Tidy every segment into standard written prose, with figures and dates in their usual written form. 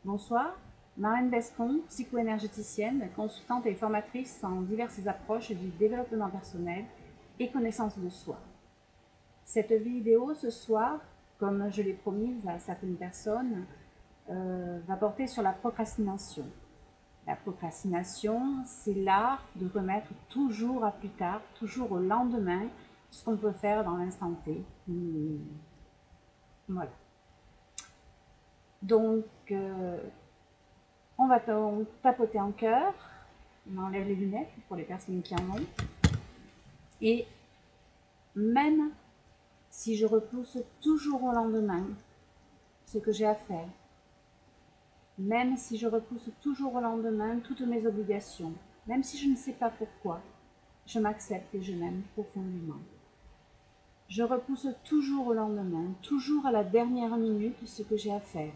Bonsoir, Marlène Bescon, psycho-énergéticienne, consultante et formatrice en diverses approches du développement personnel et connaissance de soi. Cette vidéo ce soir, comme je l'ai promise à certaines personnes, va porter sur la procrastination. La procrastination, c'est l'art de remettre toujours à plus tard, toujours au lendemain, ce qu'on peut faire dans l'instant T. Voilà. Donc, on va tapoter en cœur. On enlève les lunettes pour les personnes qui en ont. Et même si je repousse toujours au lendemain ce que j'ai à faire, même si je repousse toujours au lendemain toutes mes obligations, même si je ne sais pas pourquoi, je m'accepte et je m'aime profondément. Je repousse toujours au lendemain, toujours à la dernière minute ce que j'ai à faire.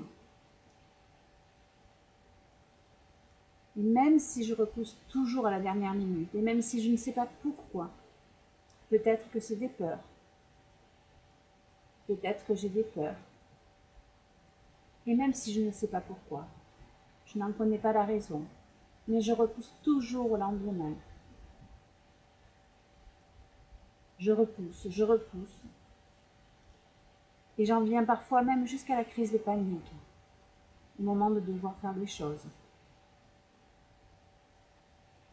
Et même si je repousse toujours à la dernière minute, et même si je ne sais pas pourquoi, peut-être que c'est des peurs, peut-être que j'ai des peurs, et même si je ne sais pas pourquoi, je n'en connais pas la raison, mais je repousse toujours au lendemain. Je repousse, et j'en viens parfois même jusqu'à la crise de panique, au moment de devoir faire des choses.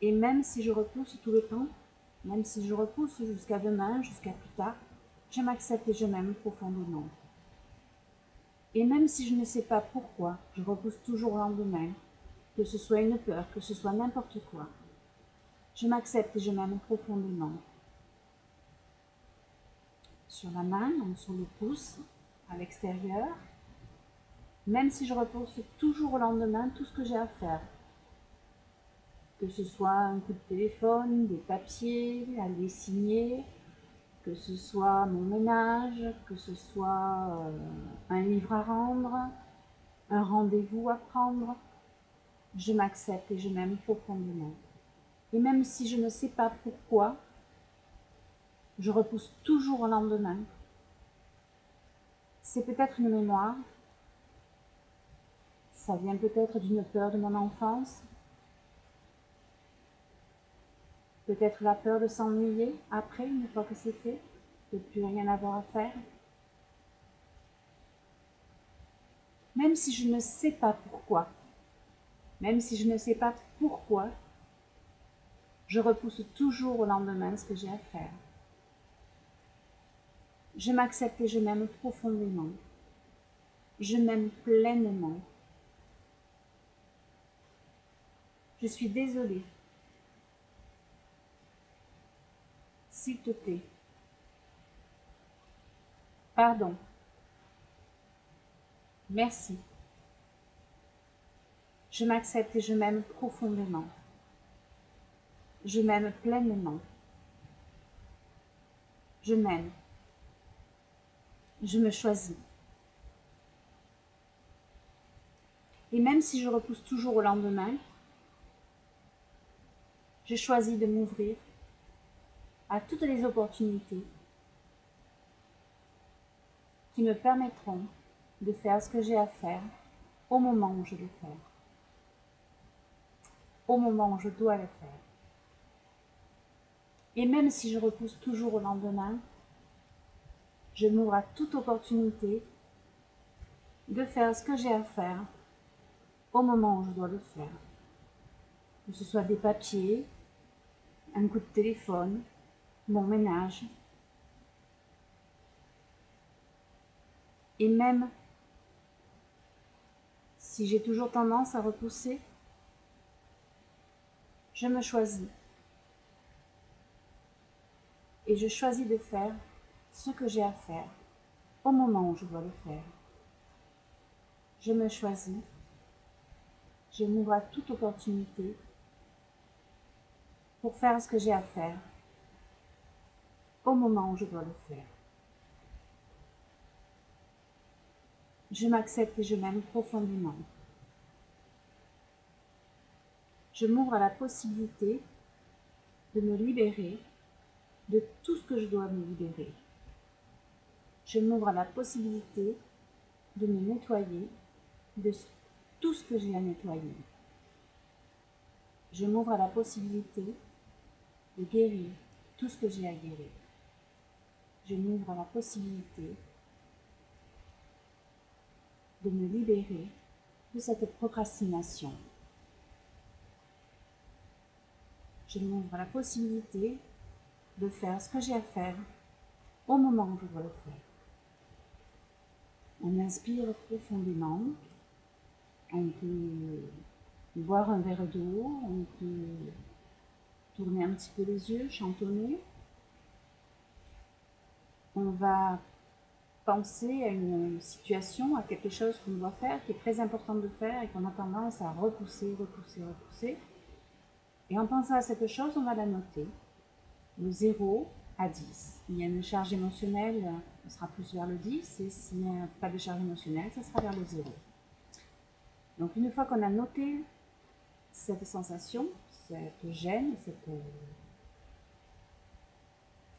Et même si je repousse tout le temps, même si je repousse jusqu'à demain, jusqu'à plus tard, je m'accepte et je m'aime profondément. Et même si je ne sais pas pourquoi, je repousse toujours au lendemain, que ce soit une peur, que ce soit n'importe quoi. Je m'accepte et je m'aime profondément. Sur la main, donc sur le pouce, à l'extérieur, même si je repousse toujours au lendemain tout ce que j'ai à faire. Que ce soit un coup de téléphone, des papiers à les signer, que ce soit mon ménage, que ce soit un livre à rendre, un rendez-vous à prendre, je m'accepte et je m'aime profondément. Et même si je ne sais pas pourquoi, je repousse toujours au lendemain. C'est peut-être une mémoire, ça vient peut-être d'une peur de mon enfance, peut-être la peur de s'ennuyer après, une fois que c'est fait, de ne plus rien avoir à faire. Même si je ne sais pas pourquoi, même si je ne sais pas pourquoi, je repousse toujours au lendemain ce que j'ai à faire. Je m'accepte et je m'aime profondément. Je m'aime pleinement. Je suis désolée. S'il te plaît. Pardon. Merci. Je m'accepte et je m'aime profondément. Je m'aime pleinement. Je m'aime. Je me choisis. Et même si je repousse toujours au lendemain, je choisis de m'ouvrir à toutes les opportunités qui me permettront de faire ce que j'ai à faire au moment où je le fais, au moment où je dois le faire. Et même si je repousse toujours au lendemain, je m'ouvre à toute opportunité de faire ce que j'ai à faire au moment où je dois le faire. Que ce soit des papiers, un coup de téléphone, mon ménage. Et même si j'ai toujours tendance à repousser, je me choisis. Et je choisis de faire ce que j'ai à faire au moment où je dois le faire. Je me choisis. Je m'ouvre à toute opportunité pour faire ce que j'ai à faire au moment où je dois le faire. Je m'accepte et je m'aime profondément. Je m'ouvre à la possibilité de me libérer de tout ce que je dois me libérer. Je m'ouvre à la possibilité de me nettoyer de tout ce que j'ai à nettoyer. Je m'ouvre à la possibilité de guérir tout ce que j'ai à guérir. Je m'ouvre à la possibilité de me libérer de cette procrastination. Je m'ouvre à la possibilité de faire ce que j'ai à faire au moment où je dois le faire. On inspire profondément, on peut boire un verre d'eau, on peut tourner un petit peu les yeux, chantonner. On va penser à une situation, à quelque chose qu'on doit faire, qui est très important de faire et qu'on a tendance à repousser. Et en pensant à cette chose, on va la noter, de 0 à 10. Il y a une charge émotionnelle, ce sera plus vers le 10, et s'il n'y a pas de charge émotionnelle, ça sera vers le 0. Donc une fois qu'on a noté cette sensation, cette gêne,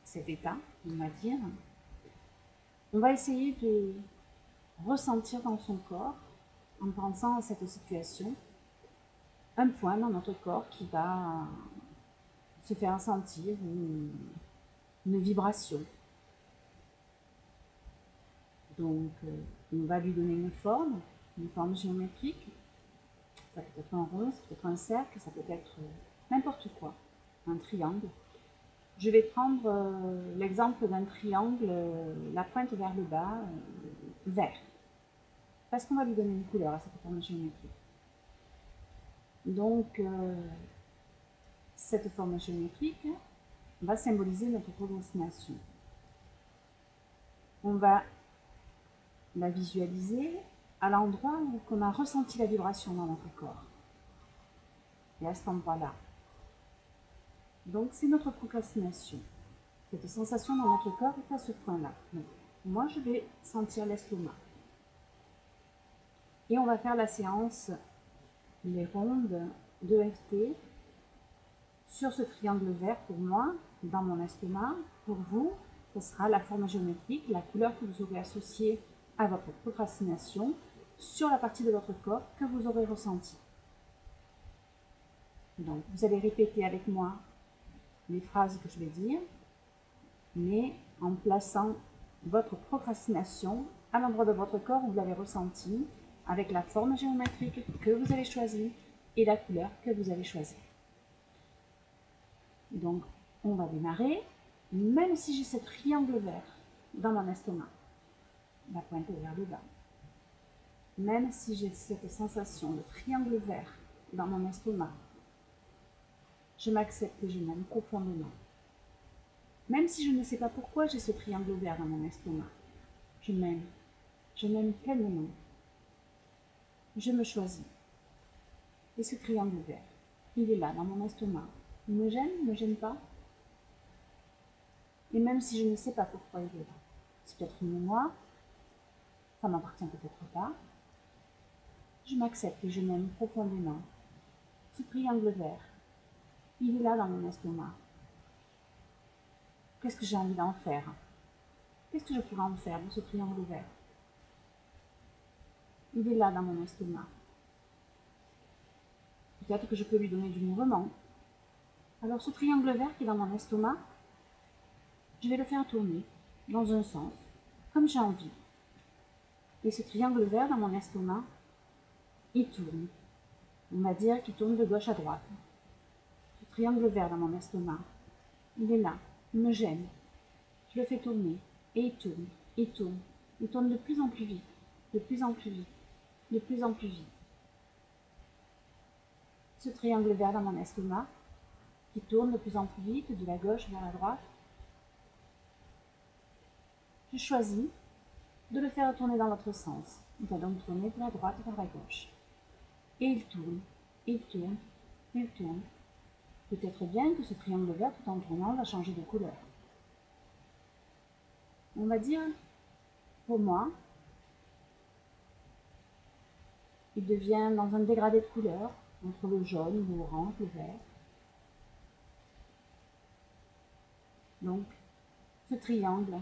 cet état, on va dire, on va essayer de ressentir dans son corps, en pensant à cette situation, un point dans notre corps qui va se faire sentir une vibration. Donc, on va lui donner une forme géométrique. Ça peut être un rond, ça peut être un cercle, ça peut être n'importe quoi, un triangle. Je vais prendre l'exemple d'un triangle, la pointe vers le bas, vert. Parce qu'on va lui donner une couleur à cette forme géométrique. Donc, cette forme géométrique va symboliser notre procrastination. On va la visualiser à l'endroit où on a ressenti la vibration dans notre corps. Et à cet endroit-là. Donc, c'est notre procrastination. Cette sensation dans notre corps est à ce point-là. Moi, je vais sentir l'estomac. Et on va faire la séance, les rondes d'EFT sur ce triangle vert pour moi, dans mon estomac. Pour vous, ce sera la forme géométrique, la couleur que vous aurez associée à votre procrastination sur la partie de votre corps que vous aurez ressentie. Donc, vous allez répéter avec moi les phrases que je vais dire, mais en plaçant votre procrastination à l'endroit de votre corps où vous l'avez ressenti, avec la forme géométrique que vous avez choisie et la couleur que vous avez choisie. Donc, on va démarrer, même si j'ai ce triangle vert dans mon estomac, la pointe vers le bas. Même si j'ai cette sensation de triangle vert dans mon estomac, je m'accepte et je m'aime profondément. Même si je ne sais pas pourquoi j'ai ce triangle vert dans mon estomac, je m'aime pleinement. Je me choisis. Et ce triangle vert, il est là dans mon estomac. Il me gêne pas. Et même si je ne sais pas pourquoi il est là, c'est peut-être une mémoire, ça m'appartient peut-être pas, je m'accepte et je m'aime profondément. Ce triangle vert, il est là dans mon estomac. Qu'est-ce que j'ai envie d'en faire? Qu'est-ce que je pourrais en faire de ce triangle vert? Il est là dans mon estomac. Peut-être que je peux lui donner du mouvement. Alors ce triangle vert qui est dans mon estomac, je vais le faire tourner dans un sens, comme j'ai envie. Et ce triangle vert dans mon estomac, il tourne. On va dire qu'il tourne de gauche à droite. Ce triangle vert dans mon estomac, il est là, il me gêne. Je le fais tourner, et il tourne, il tourne. Il tourne de plus en plus vite, de plus en plus vite, de plus en plus vite. Ce triangle vert dans mon estomac, qui tourne de plus en plus vite, de la gauche vers la droite, je choisis de le faire tourner dans l'autre sens. Il va donc tourner de la droite vers la gauche. Et il tourne, il tourne, il tourne. Peut-être bien que ce triangle vert, tout en tournant, va changer de couleur. On va dire, pour moi, il devient dans un dégradé de couleurs, entre le jaune, l'orange, le vert. Donc, ce triangle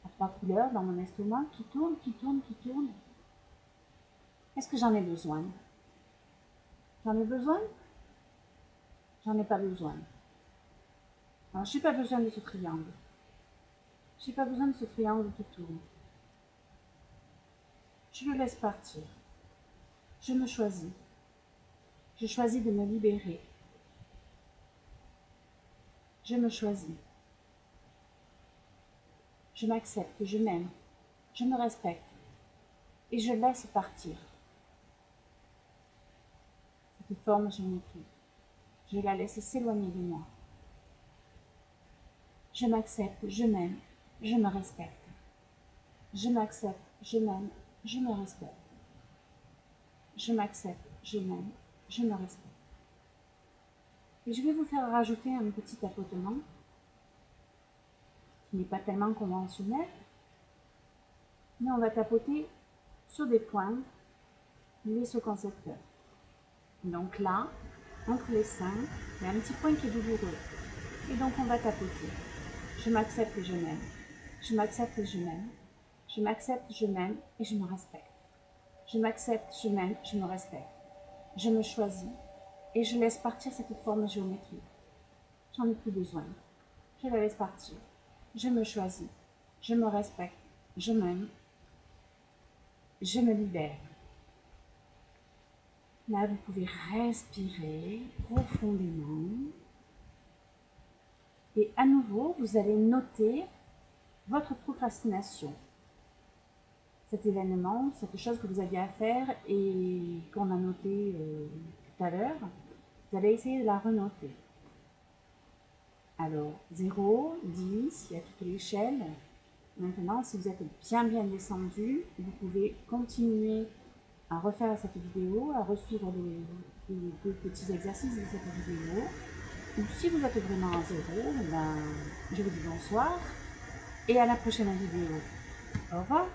à 3 couleurs dans mon estomac qui tourne, qui tourne, qui tourne. Est-ce que j'en ai besoin? J'en ai besoin? J'en ai pas besoin. Alors, je n'ai pas besoin de ce triangle. Je n'ai pas besoin de ce triangle qui tourne. Je le laisse partir. Je me choisis. Je choisis de me libérer. Je me choisis. Je m'accepte, je m'aime, je me respecte et je laisse partir cette forme géométrique. Je la laisse s'éloigner de moi. Je m'accepte, je m'aime, je me respecte. Je m'accepte, je m'aime, je me respecte. Je m'accepte, je m'aime, je me respecte. Et je vais vous faire rajouter un petit tapotement qui n'est pas tellement conventionnel, mais on va tapoter sur des points liés au concepteur. Donc là, entre les seins, il y a un petit point qui est douloureux. Et donc on va tapoter. Je m'accepte et je m'aime. Je m'accepte et je m'aime. Je m'accepte, je m'aime et je me respecte. Je m'accepte, je m'aime, je me respecte. Je me choisis et je laisse partir cette forme géométrique. J'en ai plus besoin. Je la laisse partir. Je me choisis. Je me respecte. Je m'aime. Je me libère. Là, vous pouvez respirer profondément. Et à nouveau, vous allez noter votre procrastination. Cet événement, cette chose que vous aviez à faire et qu'on a noté tout à l'heure, vous allez essayer de la renoter. Alors, 0, 10, il y a toute l'échelle. Maintenant, si vous êtes bien descendu, vous pouvez continuer à refaire cette vidéo, à resuivre les deux petits exercices de cette vidéo. Ou si vous êtes vraiment à 0, ben, je vous dis bonsoir et à la prochaine vidéo. Au revoir.